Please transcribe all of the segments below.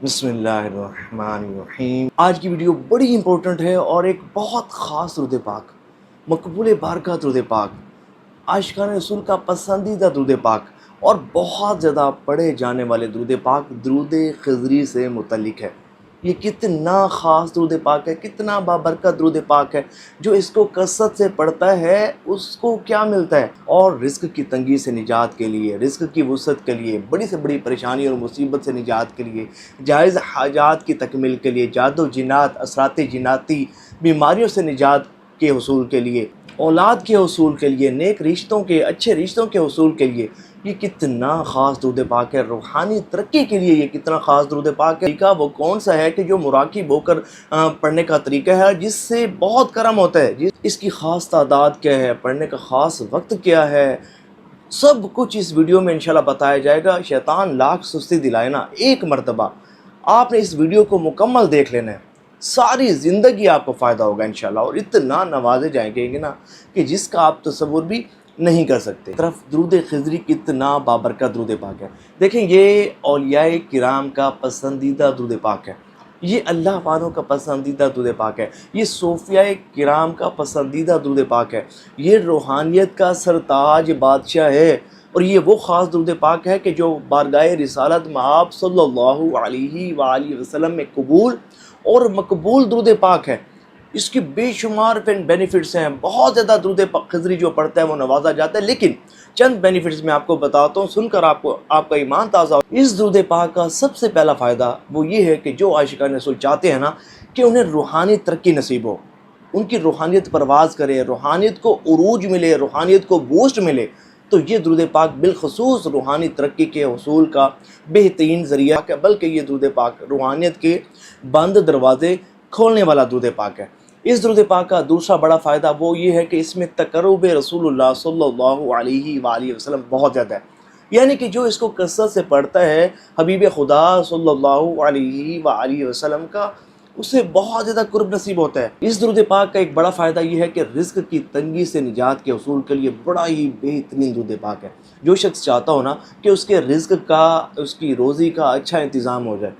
بسم اللہ الرحمن الرحیم۔ آج کی ویڈیو بڑی امپورٹنٹ ہے اور ایک بہت خاص درود پاک، مقبول بارگاہ درود پاک، عاشقان رسول کا پسندیدہ درود پاک اور بہت زیادہ پڑھے جانے والے درود پاک درود خضری سے متعلق ہے۔ یہ کتنا خاص درود پاک ہے، کتنا بابرکت درود پاک ہے۔ جو اس کو کثرت سے پڑھتا ہے اس کو کیا ملتا ہے، اور رزق کی تنگی سے نجات کے لیے، رزق کی وسعت کے لیے، بڑی سے بڑی پریشانی اور مصیبت سے نجات کے لیے، جائز حاجات کی تکمیل کے لیے، جاد و جنات، اثرات جناتی بیماریوں سے نجات کے حصول کے لیے، اولاد کے حصول کے لیے، نیک رشتوں کے، اچھے رشتوں کے حصول کے لیے یہ کتنا خاص درود پاک ہے۔ روحانی ترقی کے لیے یہ کتنا خاص درود پاک ہے۔ طریقہ وہ کون سا ہے کہ جو مراقب ہو کر پڑھنے کا طریقہ ہے، جس سے بہت کرم ہوتا ہے۔ اس کی خاص تعداد کیا ہے، پڑھنے کا خاص وقت کیا ہے، سب کچھ اس ویڈیو میں انشاءاللہ بتایا جائے گا۔ شیطان لاکھ سستی دلائے نا، ایک مرتبہ آپ نے اس ویڈیو کو مکمل دیکھ لینا ہے، ساری زندگی آپ کو فائدہ ہوگا انشاءاللہ، اور اتنا نوازے جائیں گے نا کہ جس کا آپ تصور بھی نہیں کر سکتے۔ طرف درود خضری کتنا بابرکت درود پاک ہے۔ دیکھیں، یہ اولیاء کرام کا پسندیدہ درود پاک ہے، یہ اللہ والوں کا پسندیدہ درود پاک ہے، یہ صوفیاء کرام کا پسندیدہ درود پاک ہے، یہ روحانیت کا سرتاج بادشاہ ہے، اور یہ وہ خاص درود پاک ہے کہ جو بارگاہ رسالت مآب صلی اللہ علیہ وآلہ وسلم میں قبول اور مقبول درود پاک ہے۔ اس کی بے شمار بینیفٹس ہیں، بہت زیادہ درود خضری جو پڑھتا ہے وہ نوازا جاتا ہے، لیکن چند بینیفٹس میں آپ کو بتاتا ہوں، سن کر آپ کا ایمان تازہ ہو۔ اس درود پاک کا سب سے پہلا فائدہ وہ یہ ہے کہ جو عاشقان رسول چاہتے ہیں نا کہ انہیں روحانی ترقی نصیب ہو، ان کی روحانیت پرواز کرے، روحانیت کو عروج ملے، روحانیت کو بوسٹ ملے، تو یہ درود پاک بالخصوص روحانی ترقی کے حصول کا بہترین ذریعہ ہے، بلکہ یہ درود پاک روحانیت کے بند دروازے کھولنے والا درود پاک ہے۔ اس درود پاک کا دوسرا بڑا فائدہ وہ یہ ہے کہ اس میں تقرب رسول اللہ صلی اللہ علیہ وآلہ وسلم بہت زیادہ ہے، یعنی کہ جو اس کو کثرت سے پڑھتا ہے حبیب خدا صلی اللہ علیہ وآلہ وسلم کا، اسے بہت زیادہ قرب نصیب ہوتا ہے۔ اس درود پاک کا ایک بڑا فائدہ یہ ہے کہ رزق کی تنگی سے نجات کے حصول کے لیے بڑا ہی بہترین درود پاک ہے۔ جو شخص چاہتا ہو نا کہ اس کے رزق کا، اس کی روزی کا اچھا انتظام ہو جائے،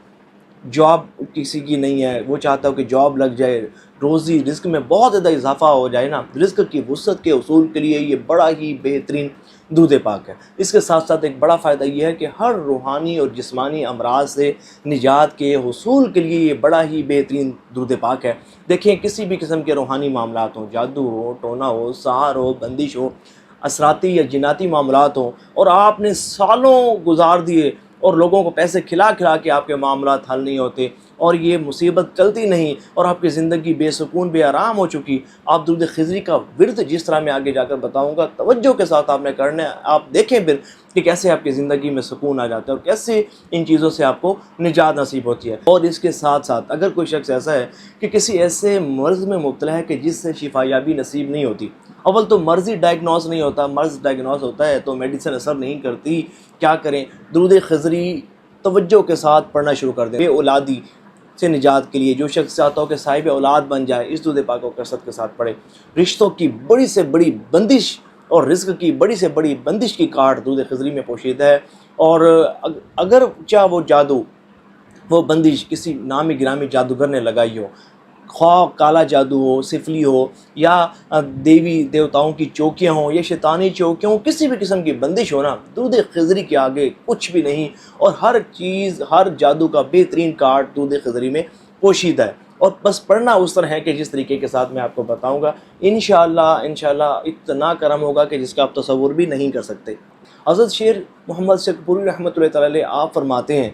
جاب کسی کی نہیں ہے، وہ چاہتا ہو کہ جاب لگ جائے، روزی رزق میں بہت زیادہ اضافہ ہو جائے نا، رزق کی وسعت کے حصول کے لیے یہ بڑا ہی بہترین درود پاک ہے۔ اس کے ساتھ ساتھ ایک بڑا فائدہ یہ ہے کہ ہر روحانی اور جسمانی امراض سے نجات کے حصول کے لیے یہ بڑا ہی بہترین درود پاک ہے۔ دیکھیں، کسی بھی قسم کے روحانی معاملات ہوں، جادو ہو، ٹونا ہو، سحر ہو، بندش ہو، اثراتی یا جناتی معاملات ہوں، اور آپ نے سالوں گزار دیے اور لوگوں کو پیسے کھلا کھلا کے آپ کے معاملات حل نہیں ہوتے، اور یہ مصیبت چلتی نہیں، اور آپ کی زندگی بے سکون بے آرام ہو چکی، آپ درود خضری کا ورد جس طرح میں آگے جا کر بتاؤں گا، توجہ کے ساتھ آپ نے کرنا ہے۔ آپ دیکھیں پھر کہ کیسے آپ کی زندگی میں سکون آ جاتا ہے اور کیسے ان چیزوں سے آپ کو نجات نصیب ہوتی ہے۔ اور اس کے ساتھ ساتھ اگر کوئی شخص ایسا ہے کہ کسی ایسے مرض میں مبتلا ہے کہ جس سے شفا یابی نصیب نہیں ہوتی، اول تو مرض ہی ڈائگنوز نہیں ہوتا، مرض ڈائگنوز ہوتا ہے تو میڈیسن اثر نہیں کرتی، کیا کریں؟ درود خضری توجہ کے ساتھ پڑھنا شروع کر دیں۔ بے اولادی سے نجات کے لیے جو شخص چاہتا ہو کہ صاحب اولاد بن جائے، اس درود پاک کو کثرت کے ساتھ پڑھے۔ رشتوں کی بڑی سے بڑی بندش اور رزق کی بڑی سے بڑی بندش کی کاٹ درود خضری میں پوشیدہ ہے، اور اگر چاہ وہ جادو، وہ بندش کسی نامی گرامی جادوگر نے لگائی ہو، خواہ کالا جادو ہو، سفلی ہو، یا دیوی دیوتاؤں کی چوکیاں ہوں، یا شیطانی چوکیاں ہوں، کسی بھی قسم کی بندش ہو نا، درود خضری کے آگے کچھ بھی نہیں، اور ہر چیز، ہر جادو کا بہترین کارڈ درود خضری میں پوشیدہ ہے۔ اور بس پڑھنا اس طرح ہے کہ جس طریقے کے ساتھ میں آپ کو بتاؤں گا، انشاءاللہ اتنا کرم ہوگا کہ جس کا آپ تصور بھی نہیں کر سکتے۔ حضرت شیر محمد شیخ پوری رحمۃ اللہ تعالی علیہ آپ فرماتے ہیں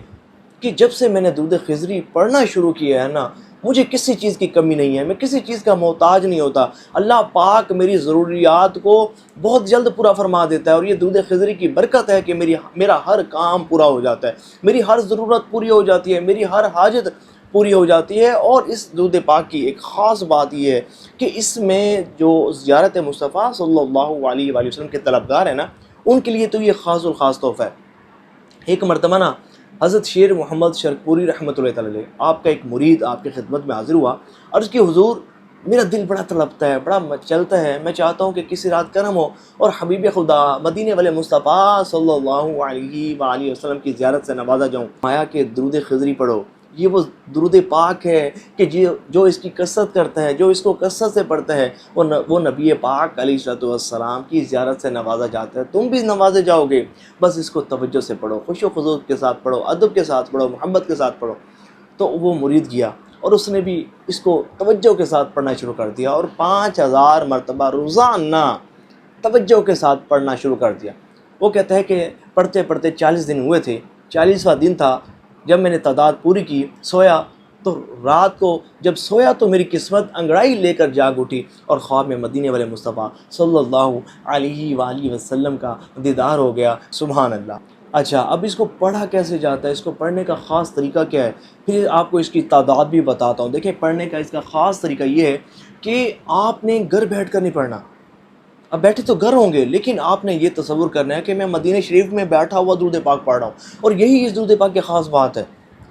کہ جب سے میں نے درود خضری پڑھنا شروع کیا ہے نا، مجھے کسی چیز کی کمی نہیں ہے، میں کسی چیز کا محتاج نہیں ہوتا، اللہ پاک میری ضروریات کو بہت جلد پورا فرما دیتا ہے، اور یہ درود خضری کی برکت ہے کہ میرا ہر کام پورا ہو جاتا ہے، میری ہر ضرورت پوری ہو جاتی ہے، میری ہر حاجت پوری ہو جاتی ہے۔ اور اس درود پاک کی ایک خاص بات یہ ہے کہ اس میں جو زیارت مصطفیٰ صلی اللہ علیہ وآلہ وسلم کے طلبگار ہیں نا، ان کے لیے تو یہ خاص الخاص تحفہ ہے۔ ایک مرتبہ نا حضرت شیر محمد شرک پوری رحمۃ اللہ تعالی علیہ آپ کا ایک مرید آپ کی خدمت میں حاضر ہوا، اور اس کی حضور میرا دل بڑا تڑپتا ہے، بڑا مچلتا ہے، میں چاہتا ہوں کہ کسی رات کرم ہو اور حبیب خدا مدینے والے مصطفیٰ صلی اللہ علیہ وآلہ وسلم کی زیارت سے نوازا جاؤں۔ آیا کہ درود خضری پڑھو، یہ وہ درود پاک ہے کہ جو اس کی کثرت کرتا ہے، جو اس کو کثرت سے پڑھتا ہے، وہ نبی پاک علیہ السلام کی زیارت سے نوازا جاتا ہے۔ تم بھی نوازے جاؤ گے، بس اس کو توجہ سے پڑھو، خوش و خضوع کے ساتھ پڑھو، ادب کے ساتھ پڑھو، محبت کے ساتھ پڑھو۔ تو وہ مرید گیا اور اس نے بھی اس کو توجہ کے ساتھ پڑھنا شروع کر دیا، اور 5000 مرتبہ روزانہ توجہ کے ساتھ پڑھنا شروع کر دیا۔ وہ کہتا ہے کہ پڑھتے پڑھتے 40 دن ہوئے تھے، 40واں دن تھا جب میں نے تعداد پوری کی، سویا تو رات کو جب سویا تو میری قسمت انگڑائی لے کر جاگ اٹھی، اور خواب میں مدینے والے مصطفیٰ صلی اللہ علیہ وآلہ وسلم کا دیدار ہو گیا۔ سبحان اللہ۔ اچھا، اب اس کو پڑھا کیسے جاتا ہے، اس کو پڑھنے کا خاص طریقہ کیا ہے، پھر آپ کو اس کی تعداد بھی بتاتا ہوں۔ دیکھیں، پڑھنے کا اس کا خاص طریقہ یہ ہے کہ آپ نے گھر بیٹھ کر نہیں پڑھنا۔ اب بیٹھے تو گھر ہوں گے، لیکن آپ نے یہ تصور کرنا ہے کہ میں مدینہ شریف میں بیٹھا ہوا درود پاک پڑھ رہا ہوں، اور یہی اس درود پاک کی خاص بات ہے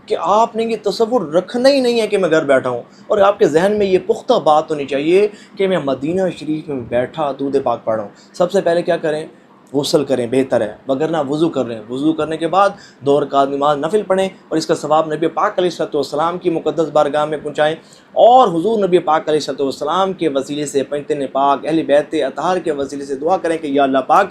کہ آپ نے یہ تصور رکھنا ہی نہیں ہے کہ میں گھر بیٹھا ہوں، اور آپ کے ذہن میں یہ پختہ بات ہونی چاہیے کہ میں مدینہ شریف میں بیٹھا درود پاک پڑھ رہا ہوں۔ سب سے پہلے کیا کریں؟ غسل کریں، بہتر ہے، وگرنہ وضو کر لیں۔ وضو کرنے کے بعد 2 رکعت نماز نفل پڑھیں، اور اس کا ثواب نبی پاک علیہ السلام کی مقدس بارگاہ میں پہنچائیں، اور حضور نبی پاک علیہ السلام کے وسیلے سے، پنجتن پاک، اہل بیت اطہار کے وسیلے سے دعا کریں کہ یا اللہ پاک،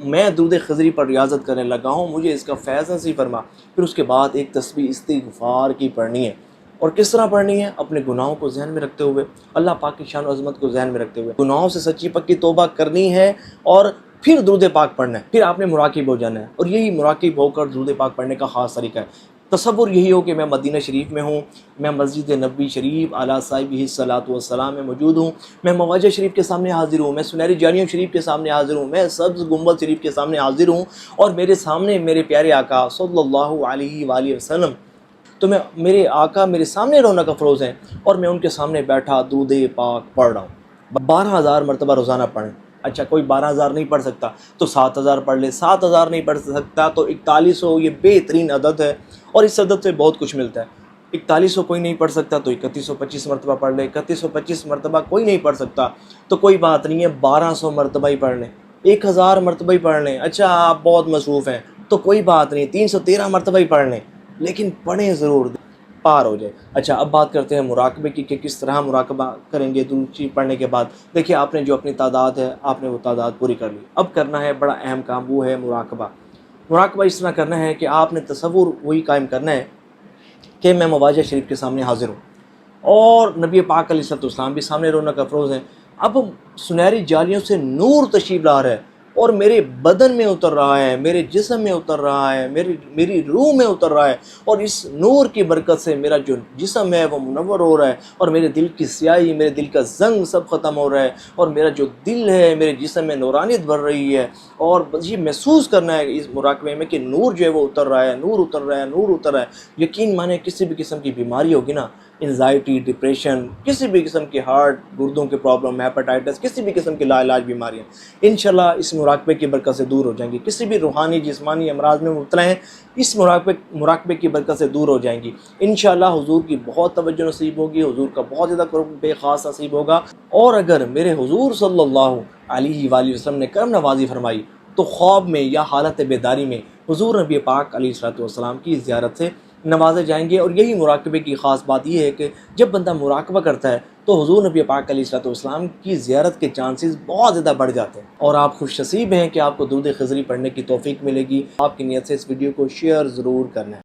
میں درود خضری پر ریاضت کرنے لگا ہوں، مجھے اس کا فیض نصیب فرما۔ پھر اس کے بعد ایک تسبیح استغفار کی پڑھنی ہے، اور کس طرح پڑھنی ہے؟ اپنے گناہوں کو ذہن میں رکھتے ہوئے، اللہ پاک کی شان و عظمت کو ذہن میں رکھتے ہوئے گناہوں سے سچی پکی توبہ کرنی ہے، اور پھر درود پاک پڑھنا ہے۔ پھر آپ نے مراقب ہو جانا ہے، اور یہی مراقب ہو کر درود پاک پڑھنے کا خاص طریقہ ہے۔ تصور یہی ہو کہ میں مدینہ شریف میں ہوں، میں مسجد نبوی شریف علیہ صاحبہ الصلاۃ والسلام میں موجود ہوں، میں مواجہ شریف کے سامنے حاضر ہوں، میں سنہری جانیوں شریف کے سامنے حاضر ہوں، میں سبز گنبد شریف کے سامنے حاضر ہوں، اور میرے سامنے میرے پیارے آقا صلی اللہ علیہ وآلہ وسلم، تو میرے آقا میرے سامنے رونق افروز ہیں، اور میں ان کے سامنے بیٹھا درود پاک پڑھ رہا ہوں۔ 12000 مرتبہ روزانہ پڑھیں۔ اچھا، کوئی 12000 نہیں پڑھ سکتا تو 7000 پڑھ لے، 7000 نہیں پڑھ سکتا تو 4100، یہ بہترین عدد ہے، اور اس عدد سے بہت کچھ ملتا ہے۔ 4100 کوئی نہیں پڑھ سکتا تو 3125 مرتبہ پڑھ لے، 3125 مرتبہ کوئی نہیں پڑھ سکتا تو کوئی بات نہیں ہے، 1200 مرتبہ ہی پڑھ لیں، 1000 مرتبہ ہی پڑھ لیں۔ اچھا، آپ بہت مصروف ہیں تو کوئی بات نہیں، 313 مرتبہ ہی پڑھ لیں، لیکن پڑھیں ضرور، پار ہو جائے۔ اچھا، اب بات کرتے ہیں مراقبے کی کہ کس طرح مراقبہ کریں گے درود پڑھنے کے بعد۔ دیکھیے، آپ نے جو اپنی تعداد ہے، آپ نے وہ تعداد پوری کر لی، اب کرنا ہے بڑا اہم کام، وہ ہے مراقبہ۔ مراقبہ اس طرح کرنا ہے کہ آپ نے تصور وہی قائم کرنا ہے کہ میں مواجہ شریف کے سامنے حاضر ہوں، اور نبی پاک علیہ السلام بھی سامنے رونق افروز ہیں۔ اب سنہری جالیوں سے نور تشریف لا رہا ہے، اور میرے بدن میں اتر رہا ہے، میرے جسم میں اتر رہا ہے، میری روح میں اتر رہا ہے، اور اس نور کی برکت سے میرا جو جسم ہے وہ منور ہو رہا ہے، اور میرے دل کی سیاہی، میرے دل کا زنگ سب ختم ہو رہا ہے، اور میرا جو دل ہے، میرے جسم میں نورانیت بڑھ رہی ہے، اور یہ محسوس کرنا ہے اس مراقبے میں کہ نور جو ہے وہ اتر رہا ہے، نور اتر رہا ہے، نور اتر رہا ہے۔ یقین مانے، کسی بھی قسم کی بیماری ہوگی نا، انزائٹی، ڈپریشن، کسی بھی قسم کی ہارٹ، گردوں کے پرابلم، ہیپاٹائٹس، کسی بھی قسم کی لا علاج بیماریاں انشاءاللہ اس مراقبے کی برکت سے دور ہو جائیں گی۔ کسی بھی روحانی جسمانی امراض میں مبتلا ہیں، اس مراقبے کی برکت سے دور ہو جائیں گی انشاءاللہ۔ حضور کی بہت توجہ نصیب ہوگی، حضور کا بہت زیادہ قرب خاص نصیب ہوگا، اور اگر میرے حضور صلی اللہ علیہ وآلہ وسلم نے کرم نوازی فرمائی تو خواب میں یا حالت بیداری میں حضور نبی پاک علیہ السلام کی زیارت سے نوازے جائیں گے۔ اور یہی مراقبے کی خاص بات یہ ہے کہ جب بندہ مراقبہ کرتا ہے تو حضور نبی پاک علیہ السلام کی زیارت کے چانسز بہت زیادہ بڑھ جاتے ہیں، اور آپ خوش نصیب ہیں کہ آپ کو درود خضری پڑھنے کی توفیق ملے گی۔ آپ کی نیت سے اس ویڈیو کو شیئر ضرور کرنا ہے۔